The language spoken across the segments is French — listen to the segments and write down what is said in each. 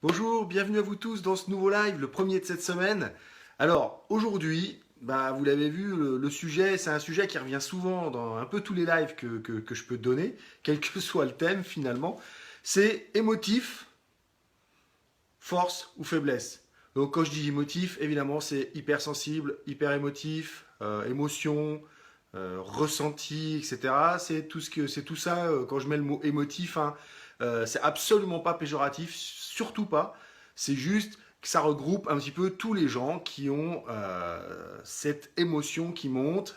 Bonjour, bienvenue à vous tous dans ce nouveau live, le premier de cette semaine. Alors aujourd'hui, vous l'avez vu, le sujet, c'est un sujet qui revient souvent dans un peu tous les lives que je peux donner, quel que soit le thème finalement. C'est émotif, force ou faiblesse. Donc quand je dis émotif, évidemment c'est hypersensible, hyper émotif, émotion, ressenti, etc. C'est tout ça quand je mets le mot émotif. Hein, c'est absolument pas péjoratif, surtout pas. C'est juste que ça regroupe un petit peu tous les gens qui ont cette émotion qui monte,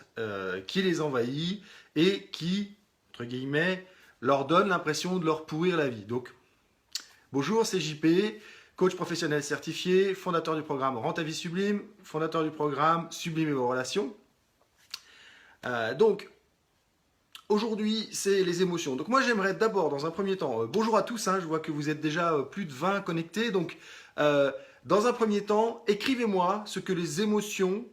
qui les envahit et qui, entre guillemets, leur donne l'impression de leur pourrir la vie. Donc, bonjour, c'est JP, coach professionnel certifié, fondateur du programme Rends ta vie sublime, fondateur du programme Sublime vos relations. Donc, aujourd'hui, c'est les émotions. Donc moi, j'aimerais d'abord, dans un premier temps, bonjour à tous, hein, je vois que vous êtes déjà plus de 20 connectés. Donc, euh, dans un premier temps, écrivez-moi ce que les émotions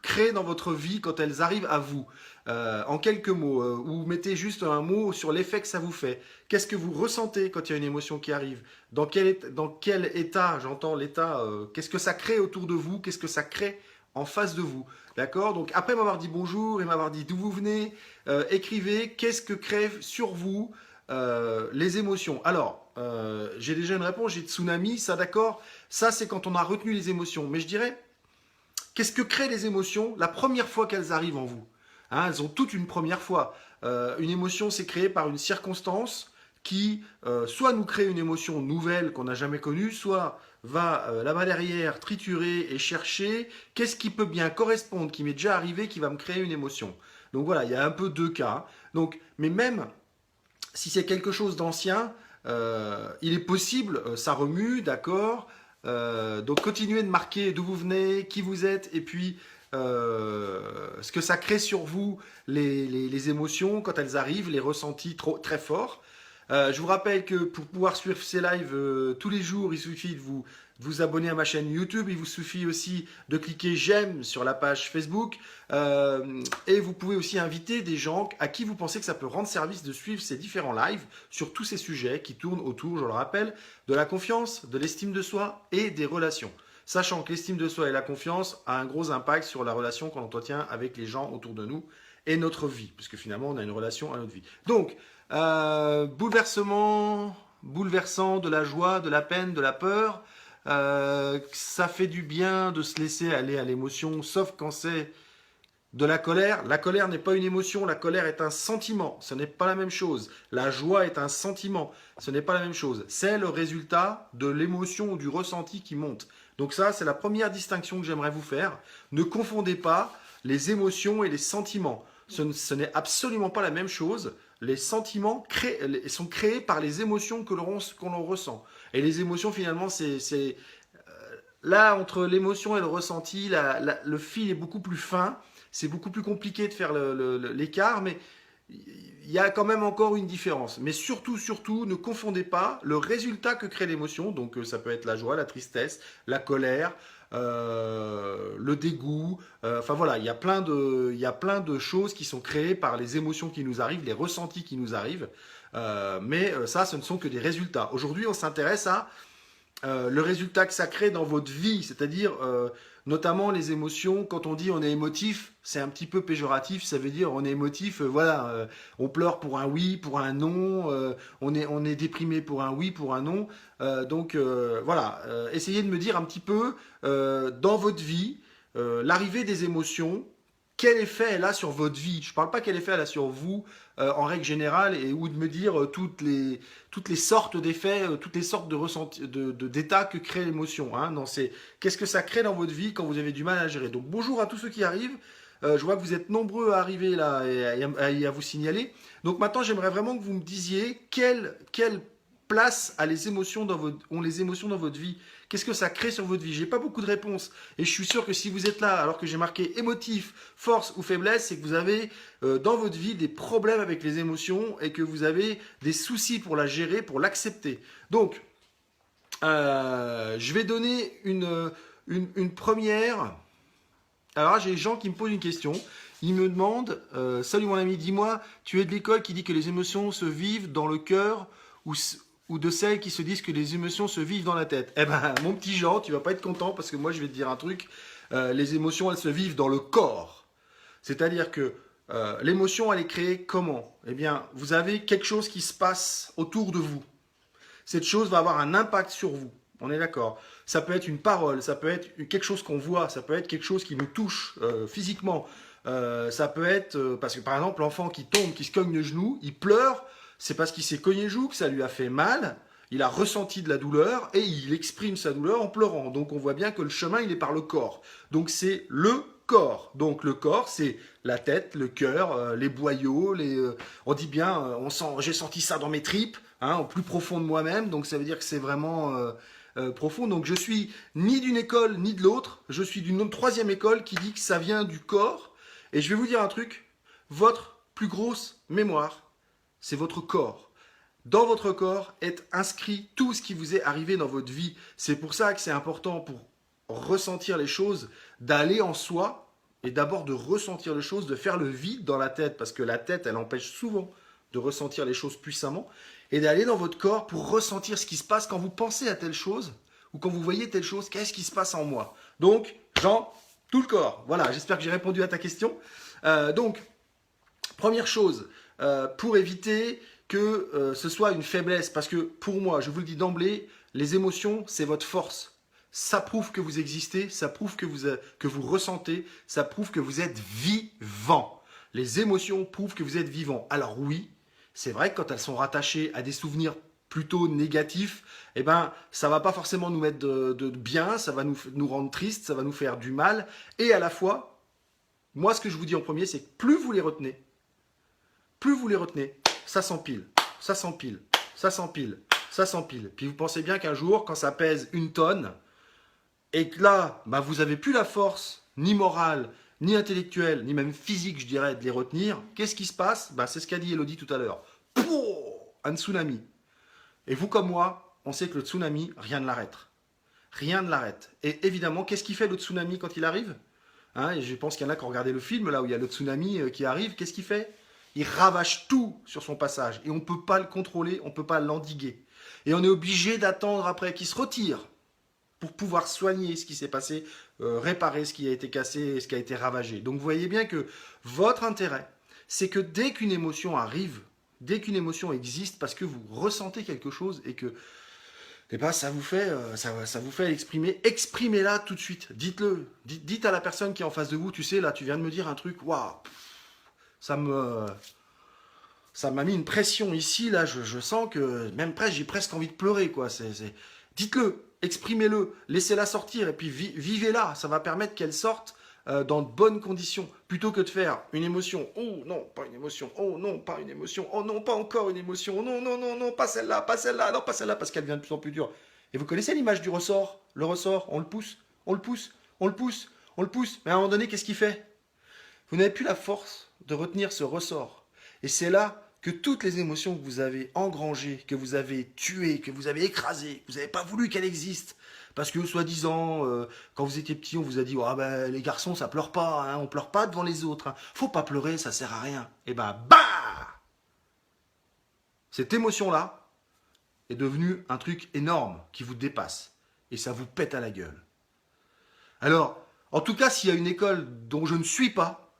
créent dans votre vie quand elles arrivent à vous. En quelques mots, ou mettez juste un mot sur l'effet que ça vous fait. Qu'est-ce que vous ressentez quand il y a une émotion qui arrive? Dans quel état, j'entends l'état, qu'est-ce que ça crée autour de vous? Qu'est-ce que ça crée en face de vous? D'accord. Donc après m'avoir dit bonjour et m'avoir dit d'où vous venez, écrivez qu'est-ce que créent sur vous les émotions. Alors, j'ai déjà une réponse, j'ai tsunami, ça d'accord. Ça c'est quand on a retenu les émotions. Mais je dirais, qu'est-ce que créent les émotions la première fois qu'elles arrivent en vous? Hein, elles ont toutes une première fois. Une émotion, c'est créé par une circonstance qui soit nous crée une émotion nouvelle qu'on n'a jamais connue, soit va là-bas derrière triturer et chercher qu'est-ce qui peut bien correspondre, qui m'est déjà arrivé, qui va me créer une émotion. Donc voilà, il y a un peu deux cas. Donc, mais même si c'est quelque chose d'ancien, il est possible, ça remue, d'accord. Donc continuez de marquer d'où vous venez, qui vous êtes, et puis ce que ça crée sur vous, les émotions quand elles arrivent, les ressentis très forts. Je vous rappelle que pour pouvoir suivre ces lives tous les jours, il suffit de vous abonner à ma chaîne YouTube. Il vous suffit aussi de cliquer j'aime sur la page Facebook. Et vous pouvez aussi inviter des gens à qui vous pensez que ça peut rendre service de suivre ces différents lives sur tous ces sujets qui tournent autour, je le rappelle, de la confiance, de l'estime de soi et des relations. Sachant que l'estime de soi et la confiance a un gros impact sur la relation qu'on entretient avec les gens autour de nous et notre vie, puisque finalement on a une relation à notre vie. Donc, bouleversant, de la joie, de la peine, de la peur. Ça fait du bien de se laisser aller à l'émotion, sauf quand c'est de la colère. La colère n'est pas une émotion, la colère est un sentiment. Ce n'est pas la même chose. La joie est un sentiment. Ce n'est pas la même chose. C'est le résultat de l'émotion ou du ressenti qui monte. Donc ça, c'est la première distinction que j'aimerais vous faire. Ne confondez pas les émotions et les sentiments. Ce n'est absolument pas la même chose. Les sentiments sont créés par les émotions que l'on ressent. Et les émotions, finalement, c'est là, entre l'émotion et le ressenti, le fil est beaucoup plus fin. C'est beaucoup plus compliqué de faire l'écart, mais il y a quand même encore une différence. Mais surtout, surtout, ne confondez pas le résultat que crée l'émotion. Donc, ça peut être la joie, la tristesse, la colère, le dégoût. Enfin voilà, il y a plein de choses qui sont créées par les émotions qui nous arrivent, les ressentis qui nous arrivent. Mais ça, ce ne sont que des résultats. Aujourd'hui, on s'intéresse à le résultat que ça crée dans votre vie, c'est-à-dire notamment les émotions. Quand on dit on est émotif, c'est un petit peu péjoratif, ça veut dire on est émotif, on pleure pour un oui, pour un non, on est déprimé pour un oui, pour un non. Voilà, essayez de me dire un petit peu dans votre vie l'arrivée des émotions, quel effet elle a sur votre vie. Je ne parle pas quel effet elle a sur vous en règle générale, ou de me dire toutes les sortes d'effets, toutes les sortes de ressentis, d'états que crée l'émotion. Hein. Non, c'est qu'est-ce que ça crée dans votre vie quand vous avez du mal à gérer. Donc bonjour à tous ceux qui arrivent. Je vois que vous êtes nombreux à arriver là et à vous signaler. Donc maintenant, j'aimerais vraiment que vous me disiez quelle place ont les émotions dans votre vie. Qu'est-ce que ça crée sur votre vie? J'ai pas beaucoup de réponses. Et je suis sûr que si vous êtes là, alors que j'ai marqué émotif, force ou faiblesse, c'est que vous avez dans votre vie des problèmes avec les émotions et que vous avez des soucis pour la gérer, pour l'accepter. Donc, je vais donner une première. Alors, j'ai des gens qui me posent une question. Ils me demandent salut mon ami, dis-moi, tu es de l'école qui dit que les émotions se vivent dans le cœur ou de celles qui se disent que les émotions se vivent dans la tête? Eh ben, mon petit Jean, tu vas pas être content parce que moi, je vais te dire un truc. Les émotions, elles se vivent dans le corps. C'est-à-dire que l'émotion, elle est créée comment? Eh bien, vous avez quelque chose qui se passe autour de vous. Cette chose va avoir un impact sur vous. On est d'accord. Ça peut être une parole, ça peut être quelque chose qu'on voit, ça peut être quelque chose qui nous touche physiquement. Ça peut être, parce que par exemple, l'enfant qui tombe, qui se cogne le genou, il pleure, c'est parce qu'il s'est cogné le genou, que ça lui a fait mal, il a ressenti de la douleur et il exprime sa douleur en pleurant. Donc on voit bien que le chemin, il est par le corps. Donc c'est le corps. Donc le corps, c'est la tête, le cœur, les boyaux, on dit bien, j'ai senti ça dans mes tripes, hein, au plus profond de moi-même. Donc ça veut dire que c'est vraiment profond. Donc je suis ni d'une école ni de l'autre. Je suis d'une troisième école qui dit que ça vient du corps. Et je vais vous dire un truc. Votre plus grosse mémoire, c'est votre corps. Dans votre corps est inscrit tout ce qui vous est arrivé dans votre vie. C'est pour ça que c'est important pour ressentir les choses, d'aller en soi et d'abord de ressentir les choses, de faire le vide dans la tête, parce que la tête, elle empêche souvent de ressentir les choses puissamment, et d'aller dans votre corps pour ressentir ce qui se passe quand vous pensez à telle chose ou quand vous voyez telle chose. Qu'est-ce qui se passe en moi? Donc, Jean, tout le corps. Voilà, j'espère que j'ai répondu à ta question. Donc, première chose, pour éviter que ce soit une faiblesse, parce que pour moi, je vous le dis d'emblée, les émotions, c'est votre force. Ça prouve que vous existez, ça prouve que vous ressentez, ça prouve que vous êtes vivant. Les émotions prouvent que vous êtes vivant. Alors oui, c'est vrai que quand elles sont rattachées à des souvenirs plutôt négatifs, eh ben, ça va pas forcément nous mettre de bien, ça va nous rendre tristes, ça va nous faire du mal. Et à la fois, moi, ce que je vous dis en premier, c'est que plus vous les retenez, ça s'empile, ça s'empile, ça s'empile, ça s'empile. Puis vous pensez bien qu'un jour, quand ça pèse 1 tonne, et que là, bah, vous n'avez plus la force, ni morale, ni intellectuelle, ni même physique, je dirais, de les retenir, qu'est-ce qui se passe? Bah, c'est ce qu'a dit Elodie tout à l'heure. Un tsunami. Et vous comme moi, on sait que le tsunami, rien ne l'arrête. Rien ne l'arrête. Et évidemment, qu'est-ce qui fait le tsunami quand il arrive? Hein, et je pense qu'il y en a qui ont regardé le film, là où il y a le tsunami qui arrive. Qu'est-ce qu'il fait? Il ravage tout sur son passage. Et on ne peut pas le contrôler, on ne peut pas l'endiguer. Et on est obligé d'attendre après qu'il se retire pour pouvoir soigner ce qui s'est passé, réparer ce qui a été cassé, ce qui a été ravagé. Donc vous voyez bien que votre intérêt, c'est que dès qu'une émotion arrive, dès qu'une émotion existe, parce que vous ressentez quelque chose et que eh ben, ça vous fait l'exprimer, exprimez-la tout de suite. Dites-le. Dites à la personne qui est en face de vous, tu sais, là, tu viens de me dire un truc, waouh, ça m'a mis une pression ici, là, je sens que même presque, j'ai presque envie de pleurer, quoi. Dites-le, exprimez-le, laissez-la sortir, et puis vivez-la. Ça va permettre qu'elle sorte dans de bonnes conditions, plutôt que de faire une émotion. Oh non, pas une émotion. Oh non, pas une émotion. Oh non, pas encore une émotion. Oh non, non, non, non, pas celle-là, pas celle-là, non, pas celle-là, parce qu'elle devient de plus en plus dure. Et vous connaissez l'image du ressort? Le ressort, on le pousse, on le pousse, on le pousse, on le pousse. Mais à un moment donné, qu'est-ce qu'il fait? Vous n'avez plus la force de retenir ce ressort. Et c'est là que toutes les émotions que vous avez engrangées, que vous avez tuées, que vous avez écrasées, que vous n'avez pas voulu qu'elles existent, parce que, soi-disant, quand vous étiez petit, on vous a dit oh, ben, les garçons, ça pleure pas, hein, on pleure pas devant les autres. Hein. Faut pas pleurer, ça sert à rien. Et ben, bah cette émotion-là est devenue un truc énorme qui vous dépasse. Et ça vous pète à la gueule. Alors, en tout cas, s'il y a une école dont je ne suis pas,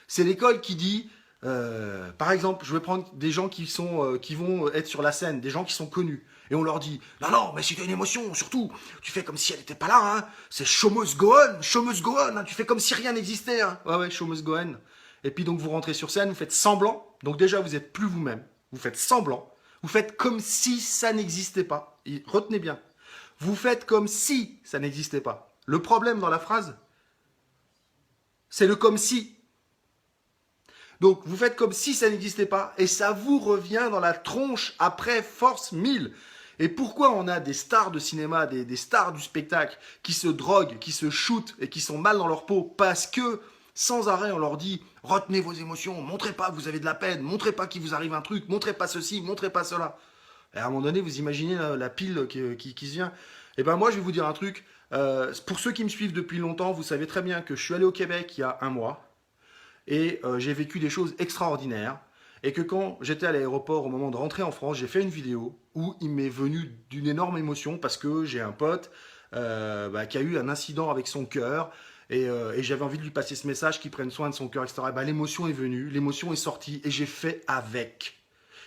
c'est l'école qui dit, par exemple, je vais prendre des gens qui vont être sur la scène, des gens qui sont connus. Et on leur dit, non, non, mais si tu as une émotion, surtout, tu fais comme si elle n'était pas là, hein. C'est show must go on, hein. Tu fais comme si rien n'existait, hein. Ouais, show must go on. Et puis donc vous rentrez sur scène, vous faites semblant. Donc déjà, vous n'êtes plus vous-même. Vous faites semblant. Vous faites comme si ça n'existait pas. Et retenez bien. Vous faites comme si ça n'existait pas. Le problème dans la phrase, c'est le comme si. Donc vous faites comme si ça n'existait pas et ça vous revient dans la tronche après force 1000. Et pourquoi on a des stars de cinéma, des stars du spectacle qui se droguent, qui se shootent et qui sont mal dans leur peau? Parce que sans arrêt on leur dit retenez vos émotions, montrez pas que vous avez de la peine, montrez pas qu'il vous arrive un truc, montrez pas ceci, montrez pas cela. Et à un moment donné vous imaginez la pile qui se vient. Et ben moi je vais vous dire un truc, pour ceux qui me suivent depuis longtemps, vous savez très bien que je suis allé au Québec il y a 1 mois. Et j'ai vécu des choses extraordinaires. Et que quand j'étais à l'aéroport, au moment de rentrer en France, j'ai fait une vidéo où il m'est venu d'une énorme émotion parce que j'ai un pote qui a eu un incident avec son cœur et j'avais envie de lui passer ce message, qu'il prenne soin de son cœur, etc. L'émotion est venue, l'émotion est sortie et j'ai fait avec.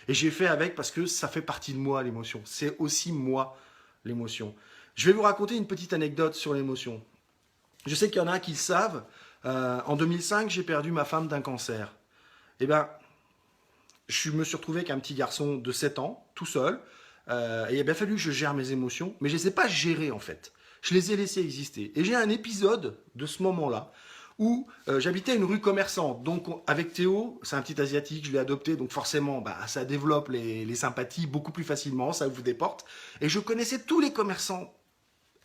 Et j'ai fait avec parce que ça fait partie de moi, l'émotion. C'est aussi moi, l'émotion. Je vais vous raconter une petite anecdote sur l'émotion. Je sais qu'il y en a qui le savent. En 2005, j'ai perdu ma femme d'un cancer. Eh bien, je me suis retrouvé avec un petit garçon de 7 ans, tout seul. Et il a bien fallu que je gère mes émotions. Mais je ne les ai pas gérées, en fait. Je les ai laissées exister. Et j'ai un épisode de ce moment-là où j'habitais une rue commerçante. Donc, avec Théo, c'est un petit asiatique, je l'ai adopté. Donc, forcément, ça développe les sympathies beaucoup plus facilement. Ça ouvre des portes. Et je connaissais tous les commerçants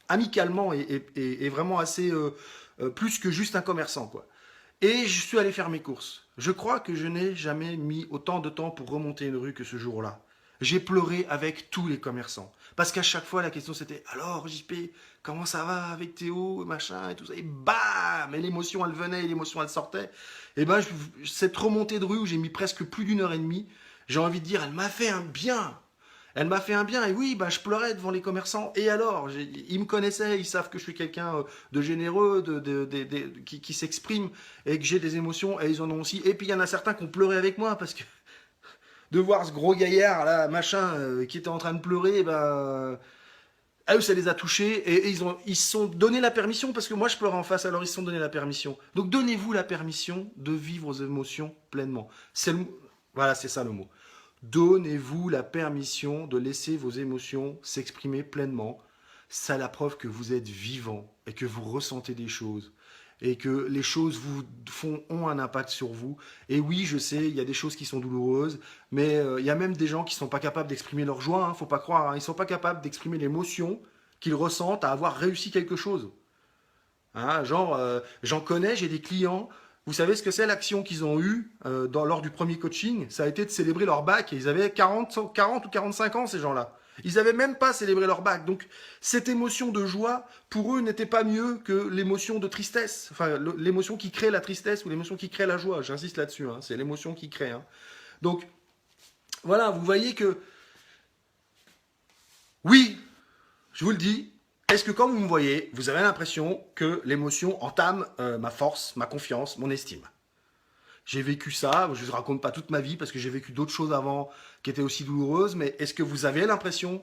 amicalement et vraiment assez plus que juste un commerçant, quoi. Et je suis allé faire mes courses. Je crois que je n'ai jamais mis autant de temps pour remonter une rue que ce jour-là. J'ai pleuré avec tous les commerçants. Parce qu'à chaque fois, la question c'était alors, JP, comment ça va avec Théo, machin, et tout ça. Et bam! Et l'émotion, elle venait, et l'émotion, elle sortait. Et ben, cette remontée de rue où j'ai mis presque plus d'1 heure et demie, j'ai envie de dire, elle m'a fait un bien. Elle m'a fait un bien, et oui, je pleurais devant les commerçants. Et alors, ils me connaissaient, ils savent que je suis quelqu'un de généreux, qui s'exprime, et que j'ai des émotions, et ils en ont aussi. Et puis il y en a certains qui ont pleuré avec moi, parce que de voir ce gros gaillard, là, machin, qui était en train de pleurer, à eux, ça les a touchés, et ils se sont donné la permission, parce que moi, je pleurais en face, alors ils se sont donné la permission. Donc donnez-vous la permission de vivre vos émotions pleinement. Voilà, c'est ça le mot. Donnez-vous la permission de laisser vos émotions s'exprimer pleinement. C'est la preuve que vous êtes vivant et que vous ressentez des choses et que les choses ont un impact sur vous. Et oui, je sais, il y a des choses qui sont douloureuses, mais il y a même des gens qui ne sont pas capables d'exprimer leur joie, hein, faut pas croire, hein, ils ne sont pas capables d'exprimer l'émotion qu'ils ressentent à avoir réussi quelque chose. Hein, genre, j'en connais, j'ai des clients. Vous savez ce que c'est l'action qu'ils ont eue lors du premier coaching? Ça a été de célébrer leur bac. Et ils avaient 40 ou 45 ans, ces gens-là. Ils n'avaient même pas célébré leur bac. Donc, cette émotion de joie, pour eux, n'était pas mieux que l'émotion de tristesse. Enfin, l'émotion qui crée la tristesse ou l'émotion qui crée la joie. J'insiste là-dessus. Hein, c'est l'émotion qui crée. Hein. Donc, voilà, vous voyez que, oui, je vous le dis, est-ce que quand vous me voyez, vous avez l'impression que l'émotion entame ma force, ma confiance, mon estime? J'ai vécu ça, je ne raconte pas toute ma vie parce que j'ai vécu d'autres choses avant qui étaient aussi douloureuses, mais est-ce que vous avez l'impression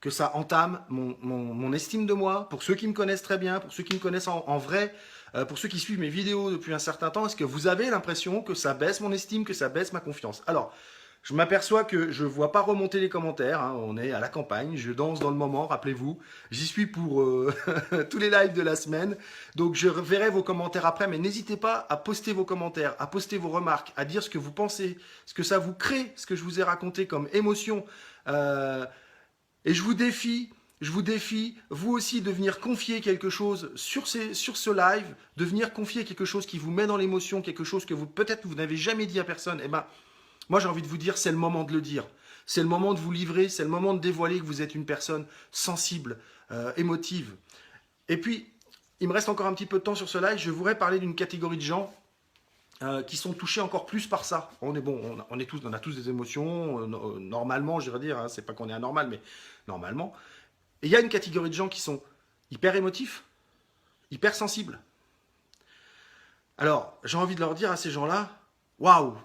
que ça entame mon estime de moi? Pour ceux qui me connaissent très bien, pour ceux qui me connaissent en vrai, pour ceux qui suivent mes vidéos depuis un certain temps, est-ce que vous avez l'impression que ça baisse mon estime, que ça baisse ma confiance? Alors, je m'aperçois que je ne vois pas remonter les commentaires, hein, on est à la campagne, je danse dans le moment, rappelez-vous. J'y suis pour tous les lives de la semaine, donc je verrai vos commentaires après, mais n'hésitez pas à poster vos commentaires, à poster vos remarques, à dire ce que vous pensez, ce que ça vous crée, ce que je vous ai raconté comme émotion. Et je vous défie, vous aussi, de venir confier quelque chose sur ce live, de venir confier quelque chose qui vous met dans l'émotion, quelque chose que peut-être vous n'avez jamais dit à personne. Eh ben, moi, j'ai envie de vous dire, c'est le moment de le dire. C'est le moment de vous livrer, c'est le moment de dévoiler que vous êtes une personne sensible, émotive. Et puis, il me reste encore un petit peu de temps sur ce live. Je voudrais parler d'une catégorie de gens qui sont touchés encore plus par ça. On a tous des émotions, normalement, je veux dire. Hein, c'est pas qu'on est anormal, mais normalement. Et il y a une catégorie de gens qui sont hyper émotifs, hyper sensibles. Alors, j'ai envie de leur dire à ces gens-là, waouh,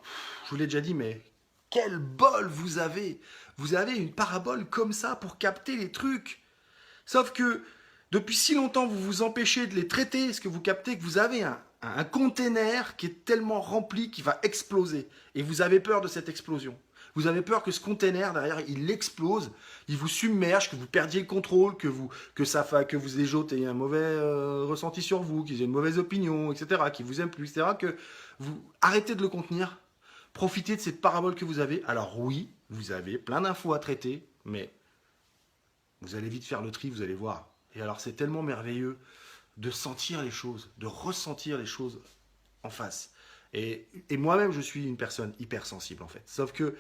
je vous l'ai déjà dit, mais quel bol vous avez! Vous avez une parabole comme ça pour capter les trucs. Sauf que depuis si longtemps, vous vous empêchez de les traiter. Est-ce que vous captez que vous avez un container qui est tellement rempli qu'il va exploser? Et vous avez peur de cette explosion. Vous avez peur que ce container, derrière, il explose, il vous submerge, que vous perdiez le contrôle, que vous les autres aient un mauvais ressenti sur vous, qu'ils aient une mauvaise opinion, etc., qu'ils vous aiment plus, etc., que vous arrêtez de le contenir. Profitez de cette parabole que vous avez. Alors oui, vous avez plein d'infos à traiter, mais vous allez vite faire le tri, vous allez voir. Et alors c'est tellement merveilleux de sentir les choses, de ressentir les choses en face. Et moi-même, je suis une personne hypersensible en fait. Sauf que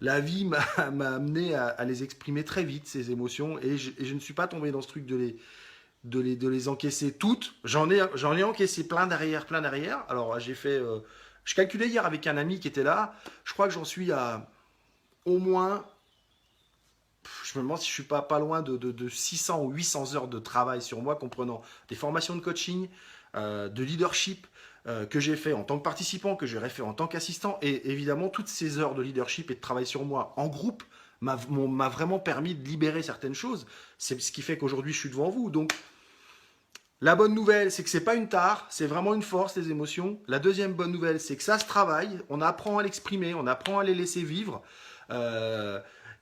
la vie m'a amené à les exprimer très vite, ces émotions, et je ne suis pas tombé dans ce truc de les encaisser toutes. J'en ai encaissé plein derrière. Alors j'ai fait... je calculais hier avec un ami qui était là, je crois que j'en suis à au moins je me demande si je suis pas loin de 600 ou 800 heures de travail sur moi, comprenant des formations de coaching, de leadership que j'ai fait en tant que participant, que j'ai fait en tant qu'assistant, et évidemment toutes ces heures de leadership et de travail sur moi en groupe m'a vraiment permis de libérer certaines choses. C'est ce qui fait qu'aujourd'hui je suis devant vous. Donc la bonne nouvelle, c'est que c'est pas une tare, c'est vraiment une force, les émotions. La deuxième bonne nouvelle, c'est que ça se travaille, on apprend à l'exprimer, on apprend à les laisser vivre. Euh,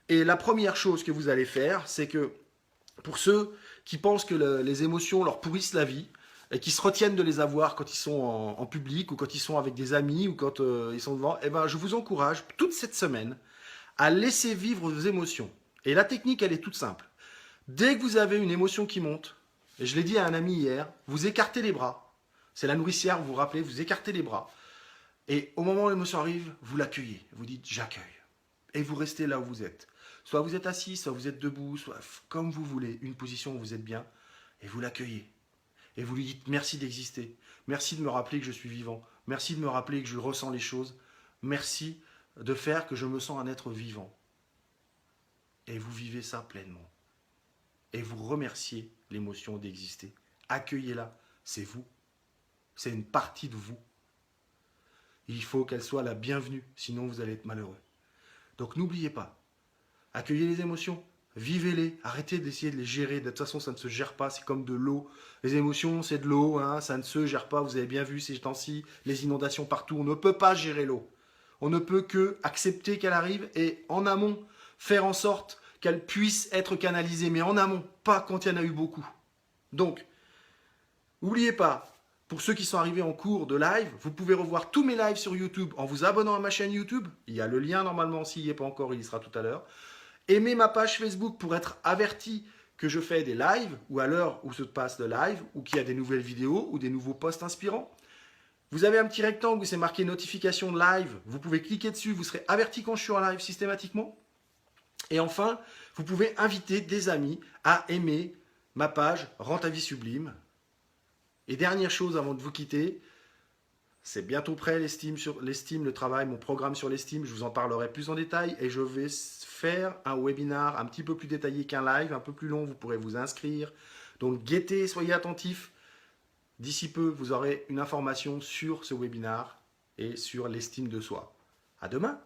et la première chose que vous allez faire, c'est que pour ceux qui pensent que les émotions leur pourrissent la vie, et qui se retiennent de les avoir quand ils sont en public, ou quand ils sont avec des amis, ou quand ils sont devant, eh ben, je vous encourage toute cette semaine à laisser vivre vos émotions. Et la technique, elle est toute simple. Dès que vous avez une émotion qui monte, et je l'ai dit à un ami hier, vous écartez les bras. C'est la nourricière, vous vous rappelez, vous écartez les bras. Et au moment où l'émotion arrive, vous l'accueillez. Vous dites j'accueille. Et vous restez là où vous êtes. Soit vous êtes assis, soit vous êtes debout, soit comme vous voulez, une position où vous êtes bien. Et vous l'accueillez. Et vous lui dites merci d'exister. Merci de me rappeler que je suis vivant. Merci de me rappeler que je ressens les choses. Merci de faire que je me sens un être vivant. Et vous vivez ça pleinement. Et vous remerciez l'émotion d'exister. Accueillez-la, c'est vous. C'est une partie de vous. Il faut qu'elle soit la bienvenue, sinon vous allez être malheureux. Donc n'oubliez pas, accueillez les émotions, vivez-les, arrêtez d'essayer de les gérer. De toute façon, ça ne se gère pas, c'est comme de l'eau. Les émotions, c'est de l'eau, hein, ça ne se gère pas. Vous avez bien vu ces temps-ci, les inondations partout. On ne peut pas gérer l'eau. On ne peut que accepter qu'elle arrive et en amont, faire en sorte qu'elle puisse être canalisée, mais en amont, pas quand il y en a eu beaucoup. Donc, n'oubliez pas, pour ceux qui sont arrivés en cours de live, vous pouvez revoir tous mes lives sur YouTube en vous abonnant à ma chaîne YouTube. Il y a le lien normalement, s'il n'y est pas encore, il y sera tout à l'heure. Aimez ma page Facebook pour être averti que je fais des lives, ou à l'heure où se passe le live, ou qu'il y a des nouvelles vidéos, ou des nouveaux posts inspirants. Vous avez un petit rectangle où c'est marqué notification de live. Vous pouvez cliquer dessus, vous serez averti quand je suis en live systématiquement. Et enfin, vous pouvez inviter des amis à aimer ma page Rends ta vie sublime. Et dernière chose avant de vous quitter, c'est bientôt prêt l'estime, le travail, mon programme sur l'estime, je vous en parlerai plus en détail et je vais faire un webinar un petit peu plus détaillé qu'un live, un peu plus long, vous pourrez vous inscrire. Donc guettez, soyez attentifs. D'ici peu, vous aurez une information sur ce webinar et sur l'estime de soi. À demain!